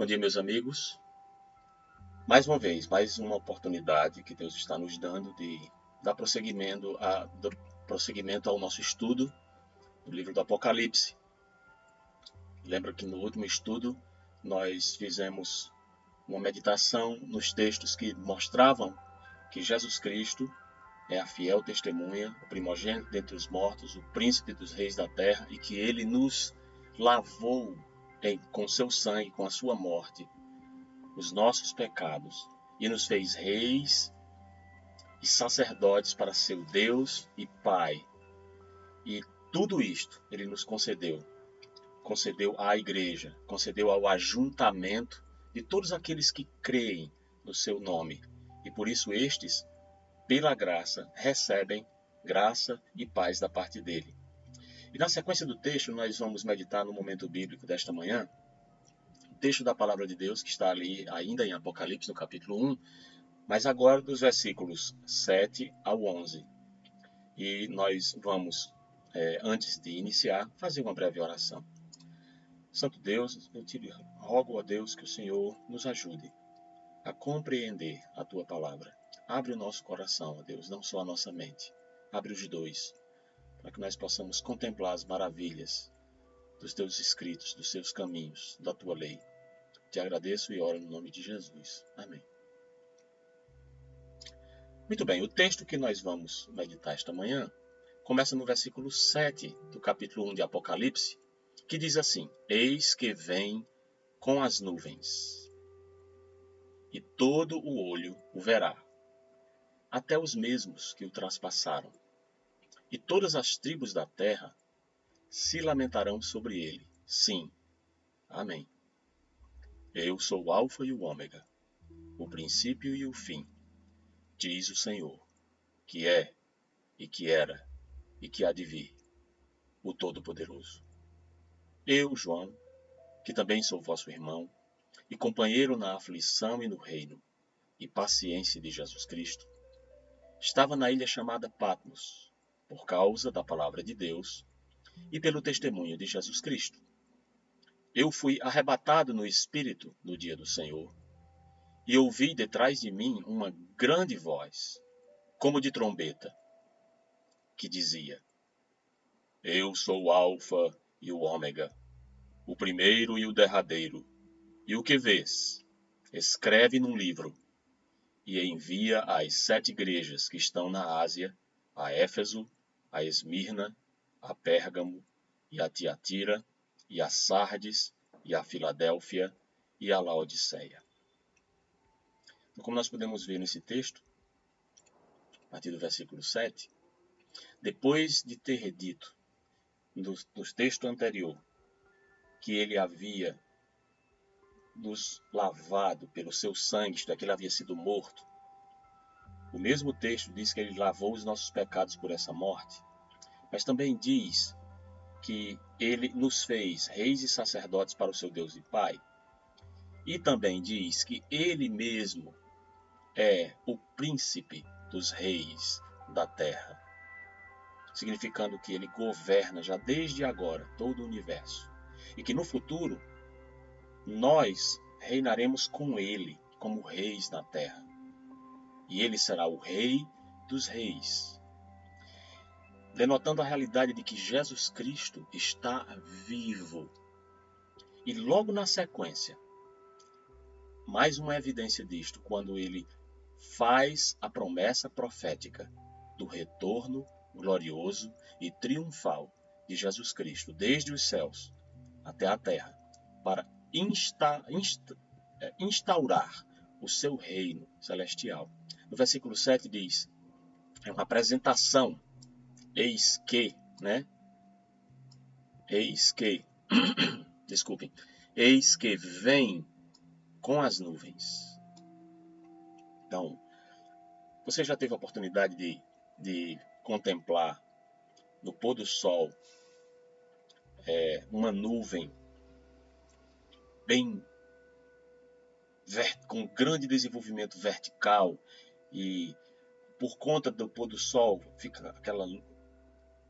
Bom dia, meus amigos. Mais uma vez, mais uma oportunidade que Deus está nos dando de dar prosseguimento ao nosso estudo do livro do Apocalipse. Lembra que no último estudo nós fizemos uma meditação nos textos que mostravam que Jesus Cristo é a fiel testemunha, o primogênito dentre os mortos, o príncipe dos reis da terra, e que ele nos lavou com seu sangue, com a sua morte, os nossos pecados, e nos fez reis e sacerdotes para seu Deus e Pai. E tudo isto ele nos concedeu à igreja, concedeu ao ajuntamento de todos aqueles que creem no seu nome. E por isso estes, pela graça, recebem graça e paz da parte dele. E na sequência do texto, nós vamos meditar no momento bíblico desta manhã, o texto da palavra de Deus, que está ali ainda em Apocalipse, no capítulo 1, mas agora dos versículos 7 ao 11. E nós vamos, antes de iniciar, fazer uma breve oração. Santo Deus, eu te rogo a Deus que o Senhor nos ajude a compreender a tua palavra. Abre o nosso coração, ó Deus, não só a nossa mente. Abre os dois, para que nós possamos contemplar as maravilhas dos teus escritos, dos teus caminhos, da tua lei. Te agradeço e oro no nome de Jesus. Amém. Muito bem, o texto que nós vamos meditar esta manhã começa no versículo 7 do capítulo 1 de Apocalipse, que diz assim: Eis que vem com as nuvens, e todo o olho o verá, até os mesmos que o traspassaram. E todas as tribos da terra se lamentarão sobre ele. Sim. Amém. Eu sou o Alfa e o Ômega, o princípio e o fim, diz o Senhor, que é, e que era, e que há de vir, o Todo-Poderoso. Eu, João, que também sou vosso irmão, e companheiro na aflição e no reino, e paciência de Jesus Cristo, estava na ilha chamada Patmos, por causa da palavra de Deus e pelo testemunho de Jesus Cristo. Eu fui arrebatado no Espírito no dia do Senhor, e ouvi detrás de mim uma grande voz, como de trombeta, que dizia: Eu sou o Alfa e o Ômega, o primeiro e o derradeiro. E o que vês, escreve num livro, e envia às 7 igrejas que estão na Ásia, a Éfeso, a Esmirna, a Pérgamo, e a Tiatira, e a Sardes, e a Filadélfia, e a Laodiceia. Então, como nós podemos ver nesse texto, a partir do versículo 7, depois de ter dito no texto anterior que ele havia nos lavado pelo seu sangue, isto é, que ele havia sido morto, o mesmo texto diz que ele lavou os nossos pecados por essa morte, mas também diz que ele nos fez reis e sacerdotes para o seu Deus e Pai, e também diz que ele mesmo é o príncipe dos reis da terra, significando que ele governa já desde agora todo o universo, e que no futuro nós reinaremos com ele como reis na terra, e ele será o rei dos reis, denotando a realidade de que Jesus Cristo está vivo. E logo na sequência, mais uma evidência disto, quando ele faz a promessa profética do retorno glorioso e triunfal de Jesus Cristo, desde os céus até a terra, para instaurar o seu reino celestial. No versículo 7 diz, é uma apresentação, eis que, desculpem, eis que vem com as nuvens. Então, você já teve a oportunidade de contemplar no pôr do sol uma nuvem bem com grande desenvolvimento vertical, e por conta do pôr do sol fica aquela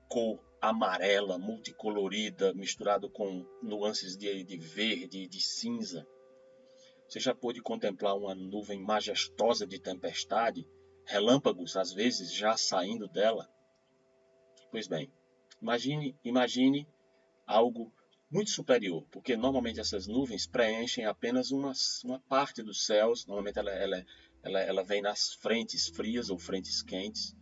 cor amarela, multicolorida, misturado com nuances de verde e de cinza. Você já pôde contemplar uma nuvem majestosa de tempestade, relâmpagos às vezes já saindo dela? Pois bem, imagine algo muito superior, porque normalmente essas nuvens preenchem apenas uma parte dos céus, normalmente ela vem nas frentes frias ou frentes quentes.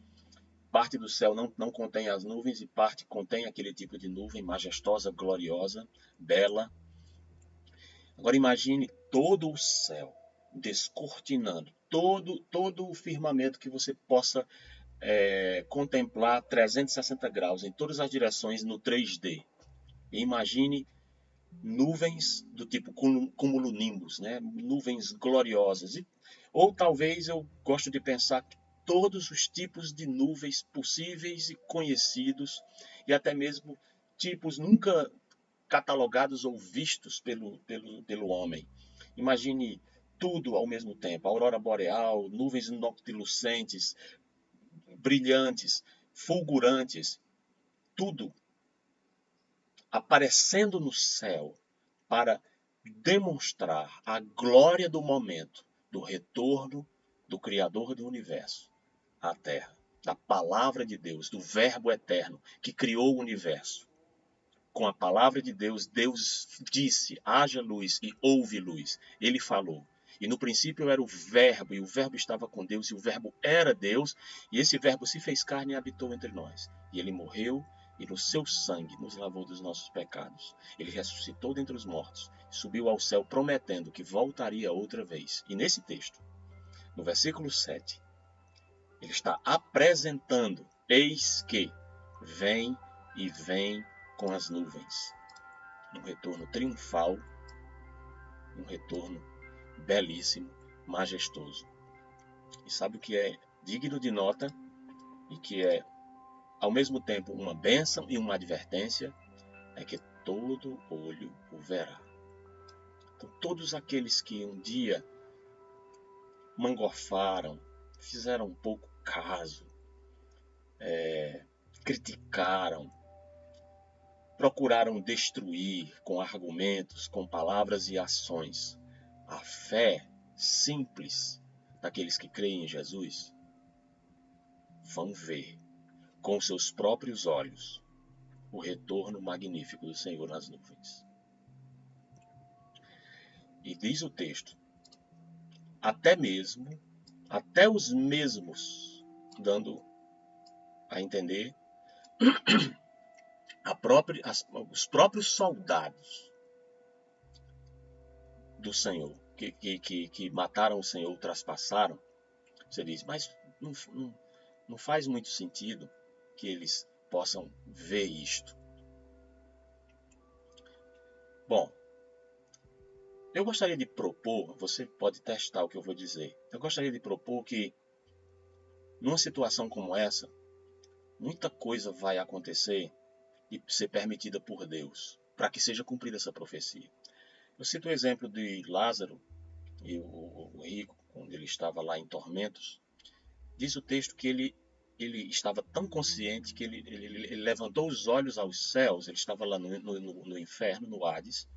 Parte do céu não contém as nuvens e parte contém aquele tipo de nuvem majestosa, gloriosa, bela. Agora imagine todo o céu descortinando, todo o firmamento que você possa contemplar 360 graus em todas as direções no 3D. E imagine nuvens do tipo cumulonimbus, né? Nuvens gloriosas. Ou talvez eu gosto de pensar que todos os tipos de nuvens possíveis e conhecidos, e até mesmo tipos nunca catalogados ou vistos pelo homem. Imagine tudo ao mesmo tempo: aurora boreal, nuvens noctilucentes, brilhantes, fulgurantes, tudo aparecendo no céu para demonstrar a glória do momento do retorno do Criador do universo à Terra, da palavra de Deus, do Verbo eterno que criou o universo. Com a palavra de Deus, Deus disse: haja luz, e houve luz. Ele falou. E no princípio era o Verbo, e o Verbo estava com Deus, e o Verbo era Deus, e esse Verbo se fez carne e habitou entre nós. E ele morreu, e no seu sangue nos lavou dos nossos pecados. Ele ressuscitou dentre os mortos, subiu ao céu prometendo que voltaria outra vez. E nesse texto, no versículo 7, ele está apresentando: eis que vem e vem com as nuvens. Um retorno triunfal, um retorno belíssimo, majestoso. E sabe o que é digno de nota e que é ao mesmo tempo uma bênção e uma advertência? É que todo olho o verá. Então, todos aqueles que um dia mangofaram, fizeram um pouco caso, criticaram, procuraram destruir com argumentos, com palavras e ações a fé simples daqueles que creem em Jesus, vão ver com seus próprios olhos o retorno magnífico do Senhor nas nuvens. E diz o texto, até os mesmos, dando a entender, os próprios soldados do Senhor, que mataram o Senhor, traspassaram. Você diz, mas não faz muito sentido que eles possam ver isto. Bom, eu gostaria de propor, você pode testar o que eu vou dizer, eu gostaria de propor que, numa situação como essa, muita coisa vai acontecer e ser permitida por Deus, para que seja cumprida essa profecia. Eu cito o exemplo de Lázaro e o rico, quando ele estava lá em tormentos. Diz o texto que ele estava tão consciente que ele levantou os olhos aos céus. Ele estava lá no inferno, no Hades.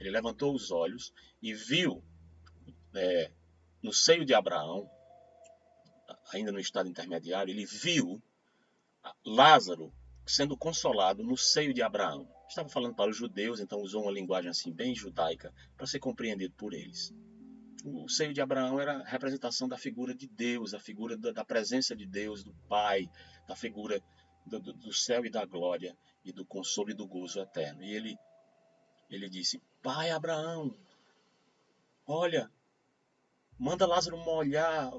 Ele levantou os olhos e viu no seio de Abraão, ainda no estado intermediário, ele viu Lázaro sendo consolado no seio de Abraão. Estava falando para os judeus, então usou uma linguagem assim bem judaica para ser compreendido por eles. O seio de Abraão era a representação da figura de Deus, a figura da presença de Deus, do Pai, da figura do céu e da glória, e do consolo e do gozo eterno. E ele disse: Pai Abraão, olha, manda Lázaro molhar.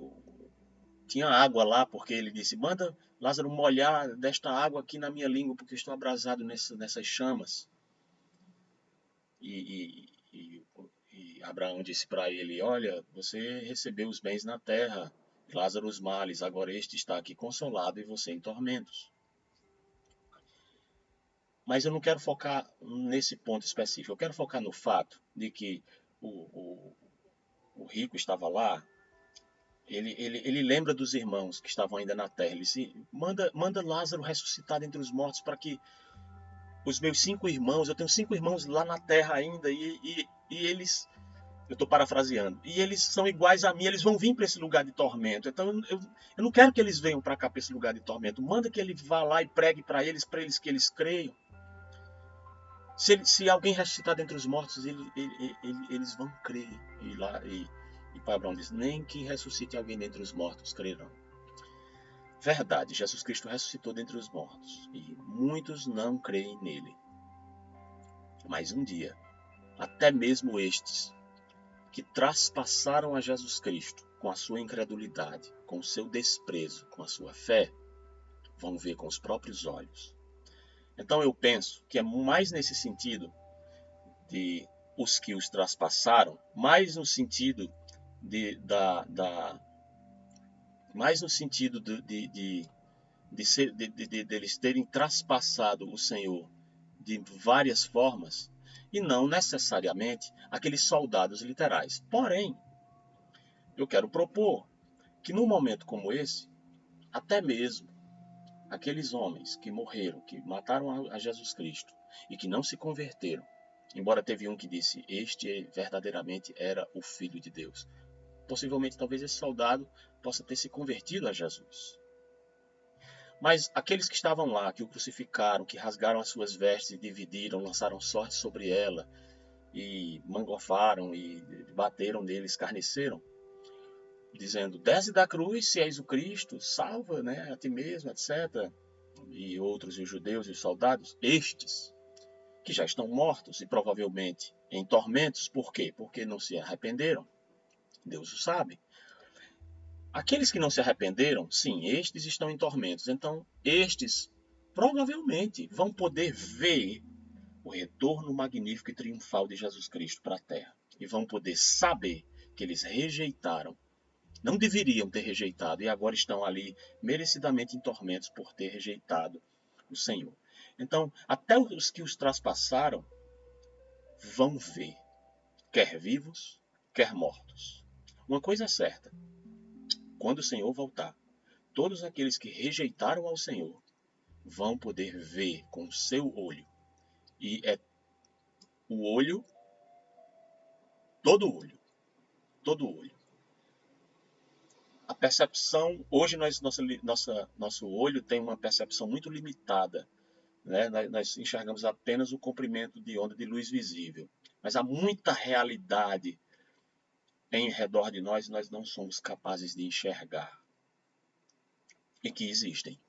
Tinha água lá, porque ele disse: manda Lázaro molhar desta água aqui na minha língua, porque estou abrasado nessas chamas. E Abraão disse para ele: olha, você recebeu os bens na terra, Lázaro os males, agora este está aqui consolado e você em tormentos. Mas eu não quero focar nesse ponto específico, eu quero focar no fato de que o rico estava lá. Ele lembra dos irmãos que estavam ainda na terra. Ele disse: manda Lázaro ressuscitar entre os mortos, para que os meus 5 irmãos, eu tenho 5 irmãos lá na terra ainda, e eles Eu estou parafraseando. E eles são iguais a mim, eles vão vir para esse lugar de tormento. Então eu não quero que eles venham para cá, para esse lugar de tormento. Manda que ele vá lá e pregue para eles que eles creiam. Se alguém ressuscitar dentre os mortos, eles vão crer. E Pai Abraão diz, nem que ressuscite alguém dentre os mortos, crerão. Verdade, Jesus Cristo ressuscitou dentre os mortos. E muitos não creem nele. Mas um dia, até mesmo estes, que traspassaram a Jesus Cristo com a sua incredulidade, com o seu desprezo, com a sua fé, vão ver com os próprios olhos. Então eu penso que é mais nesse sentido de os que os traspassaram, mais no sentido mais no sentido deles terem traspassado o Senhor de várias formas, e não necessariamente aqueles soldados literais. Porém, eu quero propor que num momento como esse, até mesmo aqueles homens que morreram, que mataram a Jesus Cristo e que não se converteram, embora teve um que disse, este verdadeiramente era o Filho de Deus. Possivelmente, talvez esse soldado possa ter se convertido a Jesus. Mas aqueles que estavam lá, que o crucificaram, que rasgaram as suas vestes e dividiram, lançaram sorte sobre ela, e mangofaram, e bateram nele, escarneceram, dizendo, desce da cruz se és o Cristo, salva, né, a ti mesmo, etc. E outros, e os judeus e os soldados, estes, que já estão mortos e provavelmente em tormentos, por quê? Porque não se arrependeram. Deus o sabe. Aqueles que não se arrependeram, sim, estes estão em tormentos. Então, estes provavelmente vão poder ver o retorno magnífico e triunfal de Jesus Cristo para a terra. E vão poder saber que eles rejeitaram, não deveriam ter rejeitado, e agora estão ali merecidamente em tormentos por ter rejeitado o Senhor. Então, até os que os traspassaram vão ver, quer vivos, quer mortos. Uma coisa é certa, quando o Senhor voltar, todos aqueles que rejeitaram ao Senhor vão poder ver com o seu olho. E é o olho, todo olho, todo olho. A percepção, hoje nosso olho tem uma percepção muito limitada, né? Nós enxergamos apenas o comprimento de onda de luz visível. Mas há muita realidade em redor de nós e nós não somos capazes de enxergar. E que existem.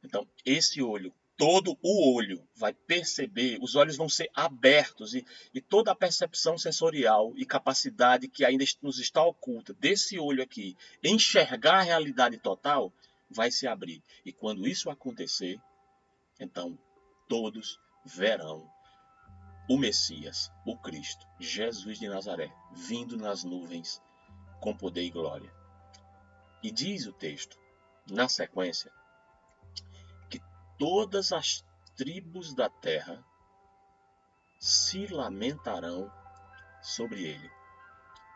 Então, esse olho, todo o olho vai perceber, os olhos vão ser abertos e toda a percepção sensorial e capacidade que ainda nos está oculta desse olho aqui, enxergar a realidade total, vai se abrir. E quando isso acontecer, então todos verão o Messias, o Cristo, Jesus de Nazaré, vindo nas nuvens com poder e glória. E diz o texto, na sequência, que todas as tribos da terra se lamentarão sobre ele.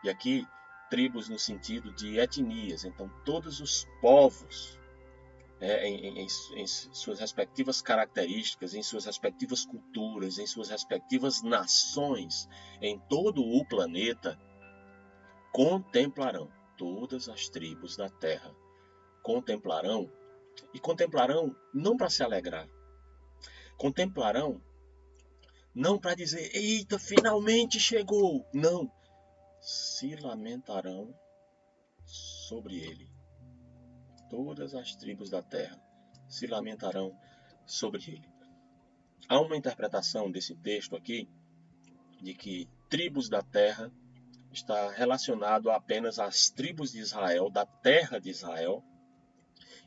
E aqui, tribos no sentido de etnias, então todos os povos, em suas respectivas características, em suas respectivas culturas, em suas respectivas nações, em todo o planeta, contemplarão, todas as tribos da terra contemplarão, e contemplarão não para se alegrar, contemplarão não para dizer, eita, finalmente chegou, não, se lamentarão sobre ele. Todas as tribos da terra se lamentarão sobre ele. Há uma interpretação desse texto aqui, de que tribos da terra está relacionado apenas às tribos de Israel, da terra de Israel,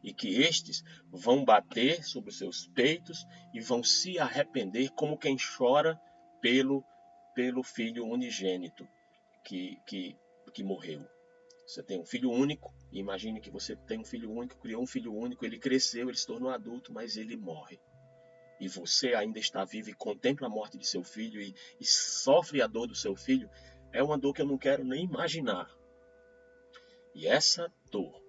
e que estes vão bater sobre os seus peitos e vão se arrepender como quem chora pelo filho unigênito que morreu. Você tem um filho único, e imagine que você tem um filho único, criou um filho único, ele cresceu, ele se tornou adulto, mas ele morre. E você ainda está vivo e contempla a morte de seu filho e sofre a dor do seu filho, é uma dor que eu não quero nem imaginar. E essa dor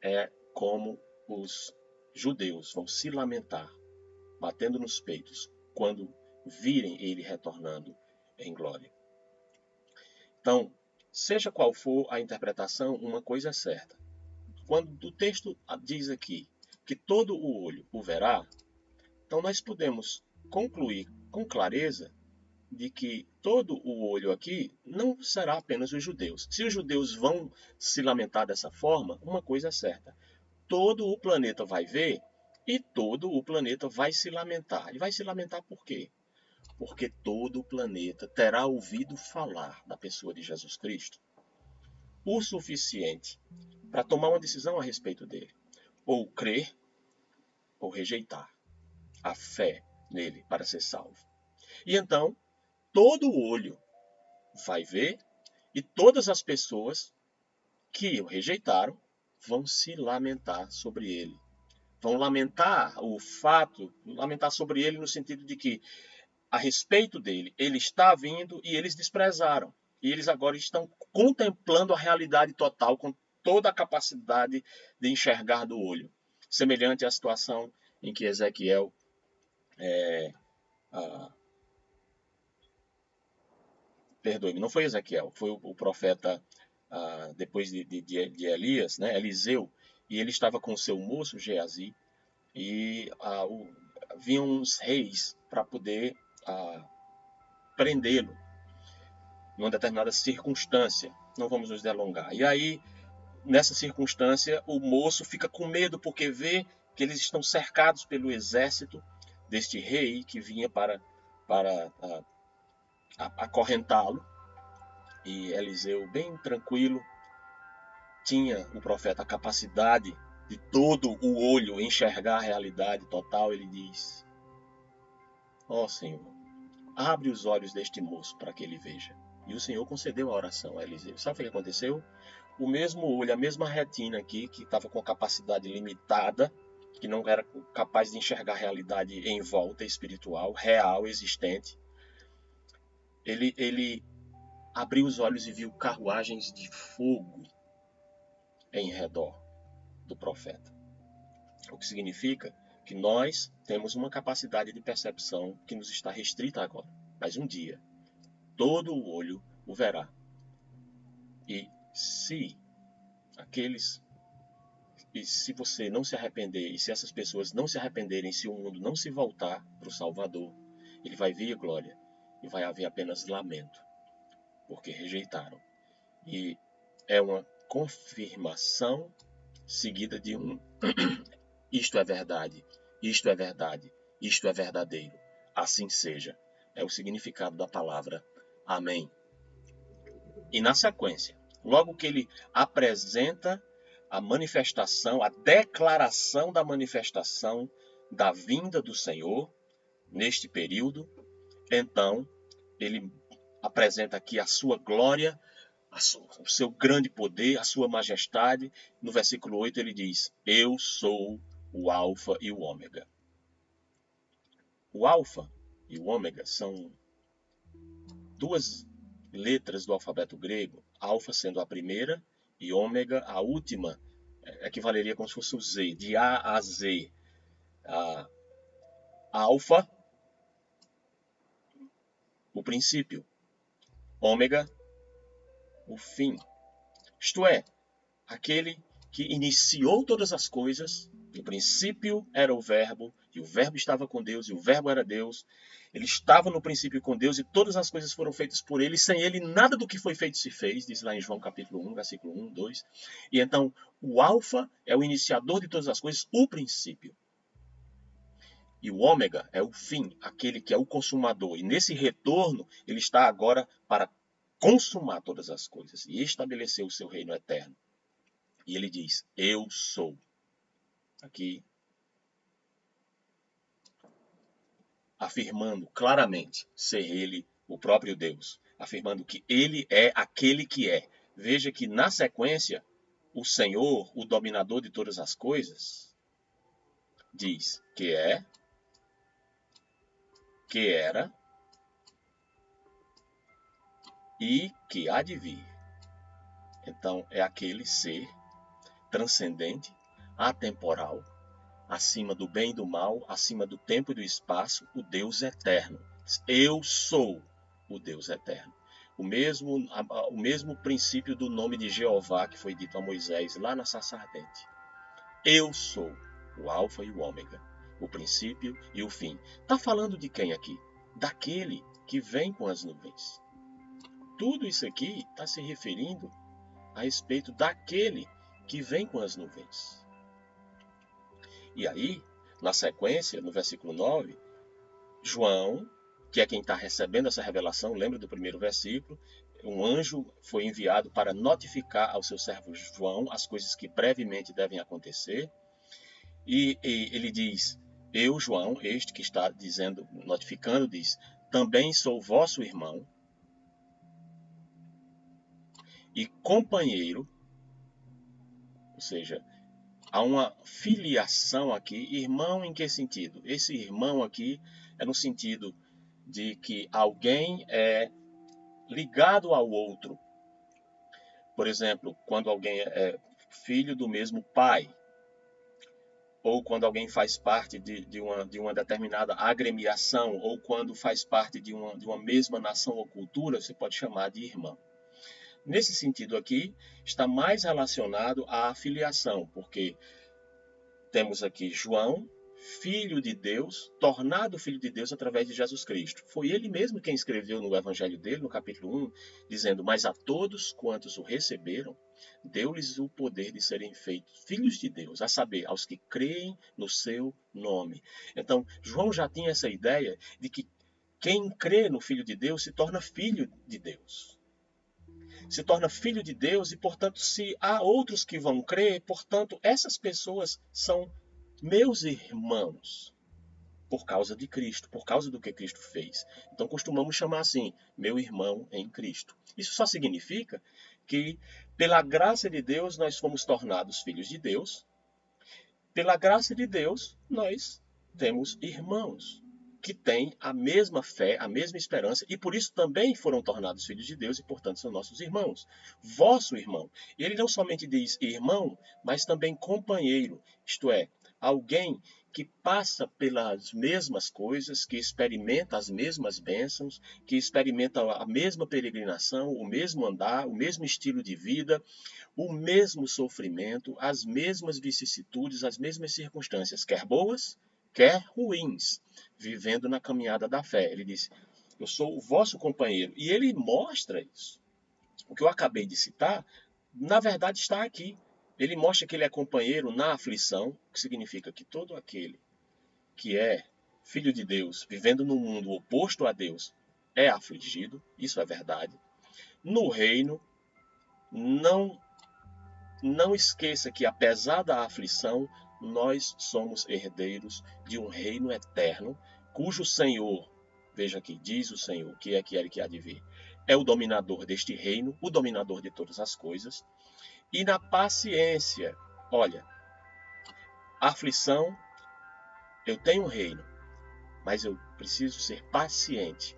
é como os judeus vão se lamentar, batendo nos peitos, quando virem ele retornando em glória. Então, seja qual for a interpretação, uma coisa é certa. Quando o texto diz aqui que todo o olho o verá, então nós podemos concluir com clareza de que todo o olho aqui não será apenas os judeus. Se os judeus vão se lamentar dessa forma, uma coisa é certa. Todo o planeta vai ver e todo o planeta vai se lamentar. E vai se lamentar por quê? Porque todo o planeta terá ouvido falar da pessoa de Jesus Cristo o suficiente para tomar uma decisão a respeito dele. Ou crer ou rejeitar a fé nele para ser salvo. E então, todo o olho vai ver e todas as pessoas que o rejeitaram vão se lamentar sobre ele. Vão lamentar o fato, lamentar sobre ele no sentido de que, a respeito dele, ele está vindo e eles desprezaram. E eles agora estão contemplando a realidade total com toda a capacidade de enxergar do olho. Semelhante à situação em que Ezequiel perdoe-me, não foi Ezequiel, foi o profeta depois de Elias, né, Eliseu, e ele estava com o seu moço Geazi, e vinham uns reis para poder prendê-lo, numa determinada circunstância. Não vamos nos delongar. E aí, nessa circunstância, o moço fica com medo porque vê que eles estão cercados pelo exército deste rei que vinha para acorrentá-lo. E Eliseu, bem tranquilo, tinha o profeta a capacidade de todo o olho enxergar a realidade total. Ele diz: ó Senhor, abre os olhos deste moço para que ele veja. E o Senhor concedeu a oração a Eliseu. Sabe o que aconteceu? O mesmo olho, a mesma retina aqui, que estava com capacidade limitada, que não era capaz de enxergar a realidade em volta, espiritual, real, existente, ele abriu os olhos e viu carruagens de fogo em redor do profeta. O que significa que nós temos uma capacidade de percepção que nos está restrita agora. Mas um dia, todo o olho o verá. E se você não se arrepender, e se essas pessoas não se arrependerem, se o mundo não se voltar para o Salvador, ele vai ver glória e vai haver apenas lamento, porque rejeitaram. E é uma confirmação seguida de um isto é verdade, isto é verdade, isto é verdadeiro. Assim seja. É o significado da palavra amém. E na sequência, logo que ele apresenta a manifestação, a declaração da manifestação da vinda do Senhor neste período, então ele apresenta aqui a sua glória, o seu grande poder, a sua majestade. No versículo 8 ele diz: eu sou o Alfa e o Ômega. O Alfa e o Ômega são duas letras do alfabeto grego, Alfa sendo a primeira e Ômega a última, equivaleria como se fosse o Z, de A a Z. Alfa, o princípio. Ômega, o fim. Isto é, aquele que iniciou todas as coisas. No princípio era o Verbo, e o Verbo estava com Deus, e o Verbo era Deus. Ele estava no princípio com Deus, e todas as coisas foram feitas por ele, e sem ele nada do que foi feito se fez, diz lá em João capítulo 1, versículo 1, 2. E então, o Alfa é o iniciador de todas as coisas, o princípio. E o Ômega é o fim, aquele que é o consumador. E nesse retorno, ele está agora para consumar todas as coisas e estabelecer o seu reino eterno. E ele diz: eu sou. Aqui, afirmando claramente ser ele o próprio Deus. Afirmando que ele é aquele que é. Veja que na sequência, o Senhor, o dominador de todas as coisas, diz que é, que era e que há de vir. Então, é aquele ser transcendente, atemporal, acima do bem e do mal, acima do tempo e do espaço, o Deus eterno. Eu sou o Deus eterno. O mesmo princípio do nome de Jeová que foi dito a Moisés lá na sarça ardente. Eu sou o alfa e o ômega, o princípio e o fim. Está falando de quem aqui? Daquele que vem com as nuvens. Tudo isso aqui está se referindo a respeito daquele que vem com as nuvens. E aí, na sequência, no versículo 9, João, que é quem está recebendo essa revelação, lembra do primeiro versículo, um anjo foi enviado para notificar ao seu servo João as coisas que brevemente devem acontecer. E ele diz, eu, João, este que está dizendo, notificando, diz, também sou vosso irmão e companheiro, ou seja, há uma filiação aqui. Irmão em que sentido? Esse irmão aqui é no sentido de que alguém é ligado ao outro. Por exemplo, quando alguém é filho do mesmo pai, ou quando alguém faz parte de uma determinada agremiação, ou quando faz parte de uma mesma nação ou cultura, você pode chamar de irmão. Nesse sentido aqui, está mais relacionado à filiação, porque temos aqui João, filho de Deus, tornado filho de Deus através de Jesus Cristo. Foi ele mesmo quem escreveu no evangelho dele, no capítulo 1, dizendo, mas a todos quantos o receberam, deu-lhes o poder de serem feitos filhos de Deus, a saber, aos que creem no seu nome. Então, João já tinha essa ideia de que quem crê no Filho de Deus se torna filho de Deus. Se torna filho de Deus e, portanto, se há outros que vão crer, portanto, essas pessoas são meus irmãos por causa de Cristo, por causa do que Cristo fez. Então, costumamos chamar assim, meu irmão em Cristo. Isso só significa que, pela graça de Deus, nós fomos tornados filhos de Deus. Pela graça de Deus, nós temos irmãos que têm a mesma fé, a mesma esperança, e por isso também foram tornados filhos de Deus e, portanto, são nossos irmãos. Vosso irmão. E ele não somente diz irmão, mas também companheiro, isto é, alguém que passa pelas mesmas coisas, que experimenta as mesmas bênçãos, que experimenta a mesma peregrinação, o mesmo andar, o mesmo estilo de vida, o mesmo sofrimento, as mesmas vicissitudes, as mesmas circunstâncias, quer boas, quer ruins, vivendo na caminhada da fé. Ele diz, eu sou o vosso companheiro. E ele mostra isso. O que eu acabei de citar, na verdade está aqui. Ele mostra que ele é companheiro na aflição, que significa que todo aquele que é filho de Deus, vivendo num mundo oposto a Deus, é afligido. Isso é verdade. No reino, não esqueça que, apesar da aflição, nós somos herdeiros de um reino eterno, cujo Senhor, veja aqui, diz o Senhor, que é aquele que há de vir, é o dominador deste reino, o dominador de todas as coisas. E na paciência, olha, aflição, eu tenho um reino, mas eu preciso ser paciente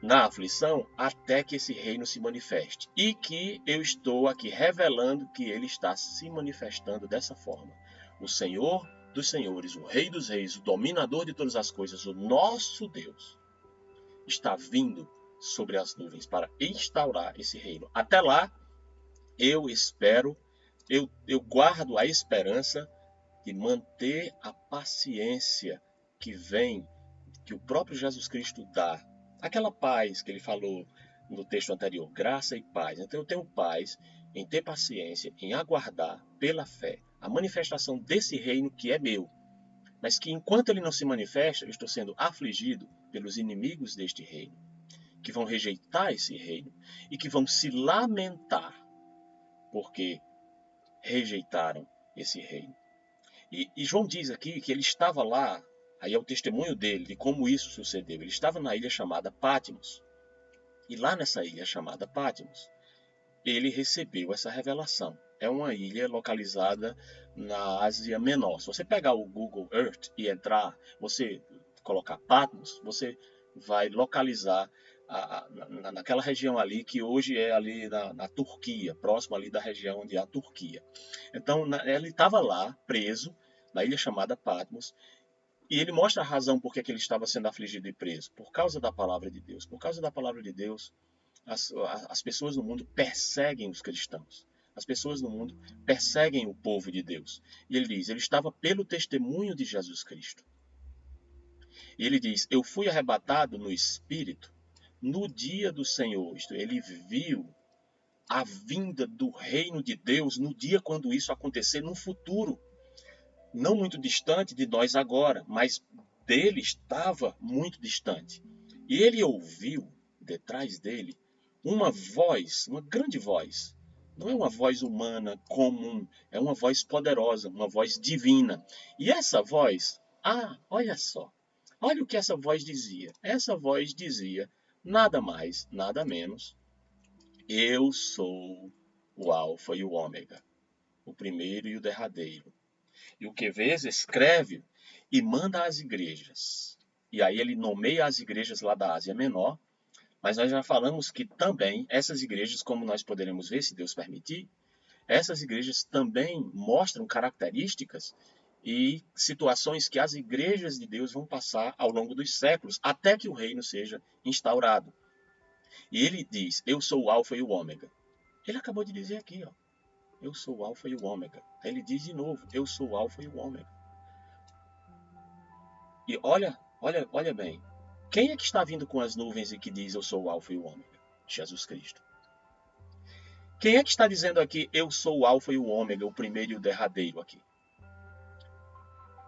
na aflição até que esse reino se manifeste. E que eu estou aqui revelando que ele está se manifestando dessa forma. O Senhor dos senhores, o Rei dos reis, o dominador de todas as coisas, o nosso Deus, está vindo sobre as nuvens para instaurar esse reino. Até lá, eu espero, eu guardo a esperança de manter a paciência que vem, que o próprio Jesus Cristo dá. Aquela paz que ele falou no texto anterior, graça e paz. Então eu tenho paz em ter paciência, em aguardar pela fé a manifestação desse reino que é meu. Mas que enquanto ele não se manifesta, eu estou sendo afligido pelos inimigos deste reino, que vão rejeitar esse reino e que vão se lamentar porque rejeitaram esse reino. E João diz aqui que ele estava lá, aí é o testemunho dele, de como isso sucedeu. Ele estava na ilha chamada Patmos. E lá nessa ilha chamada Patmos, ele recebeu essa revelação. É uma ilha localizada na Ásia Menor. Se você pegar o Google Earth e entrar, você colocar Patmos, você vai localizar naquela região ali que hoje é ali na Turquia, próximo ali da região onde é a Turquia. Então ele estava lá preso na ilha chamada Patmos E ele mostra a razão por que ele estava sendo afligido e preso. Por causa da palavra de Deus. Por causa da palavra de Deus, as pessoas no mundo perseguem os cristãos. As pessoas no mundo perseguem o povo de Deus. E ele diz, ele estava pelo testemunho de Jesus Cristo. E ele diz, eu fui arrebatado no Espírito no dia do Senhor. Isto, ele viu a vinda do reino de Deus no dia quando isso acontecer, no futuro. Não muito distante de nós agora, mas dele estava muito distante. E ele ouviu, detrás dele, uma voz, uma grande voz. Não é uma voz humana comum, é uma voz poderosa, uma voz divina. E essa voz, olha só, olha o que essa voz dizia. Essa voz dizia nada mais, nada menos: eu sou o Alfa e o Ômega, o primeiro e o derradeiro. E o Quevez escreve e manda às igrejas. E aí ele nomeia as igrejas lá da Ásia Menor, mas nós já falamos que também essas igrejas, como nós poderemos ver, se Deus permitir, essas igrejas também mostram características e situações que as igrejas de Deus vão passar ao longo dos séculos, até que o reino seja instaurado. E ele diz, eu sou o Alfa e o Ômega. Ele acabou de dizer aqui, ó, eu sou o Alfa e o Ômega. Aí ele diz de novo, eu sou o Alfa e o Ômega. E olha bem, quem é que está vindo com as nuvens e que diz eu sou o Alfa e o Ômega? Jesus Cristo. Quem é que está dizendo aqui eu sou o Alfa e o Ômega, o primeiro e o derradeiro aqui?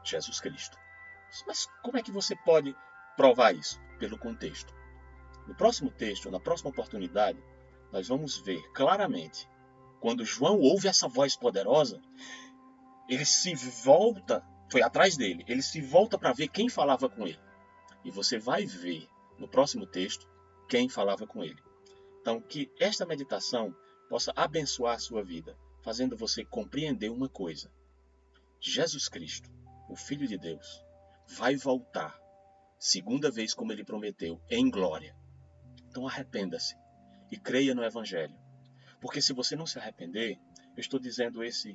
Jesus Cristo. Mas como é que você pode provar isso? Pelo contexto. No próximo texto, na próxima oportunidade, nós vamos ver claramente, quando João ouve essa voz poderosa, ele se volta, foi atrás dele, ele se volta para ver quem falava com ele. E você vai ver no próximo texto quem falava com ele. Então, que esta meditação possa abençoar a sua vida, fazendo você compreender uma coisa. Jesus Cristo, o Filho de Deus, vai voltar, segunda vez como ele prometeu, em glória. Então arrependa-se e creia no Evangelho. Porque se você não se arrepender, eu estou dizendo isso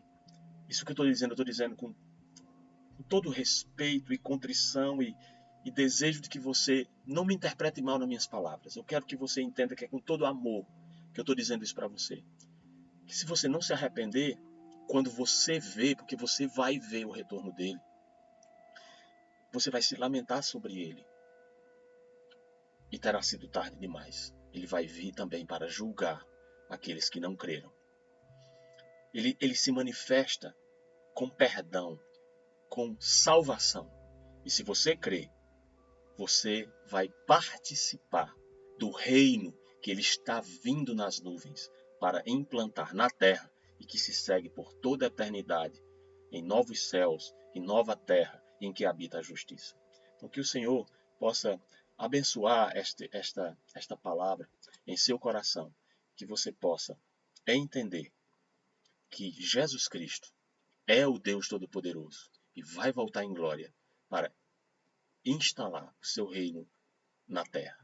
que eu estou dizendo com todo respeito e contrição e desejo de que você não me interprete mal nas minhas palavras. Eu quero que você entenda que é com todo amor que eu estou dizendo isso para você. Que se você não se arrepender, quando você vê, porque você vai ver o retorno dele, você vai se lamentar sobre ele. E terá sido tarde demais. Ele vai vir também para julgar aqueles que não creram. Ele se manifesta com perdão, com salvação. E se você crê, você vai participar do reino que ele está vindo nas nuvens para implantar na terra e que se segue por toda a eternidade em novos céus e nova terra em que habita a justiça. Então que o Senhor possa abençoar esta palavra em seu coração, que você possa entender que Jesus Cristo é o Deus Todo-Poderoso e vai voltar em glória para instalar o seu reino na terra.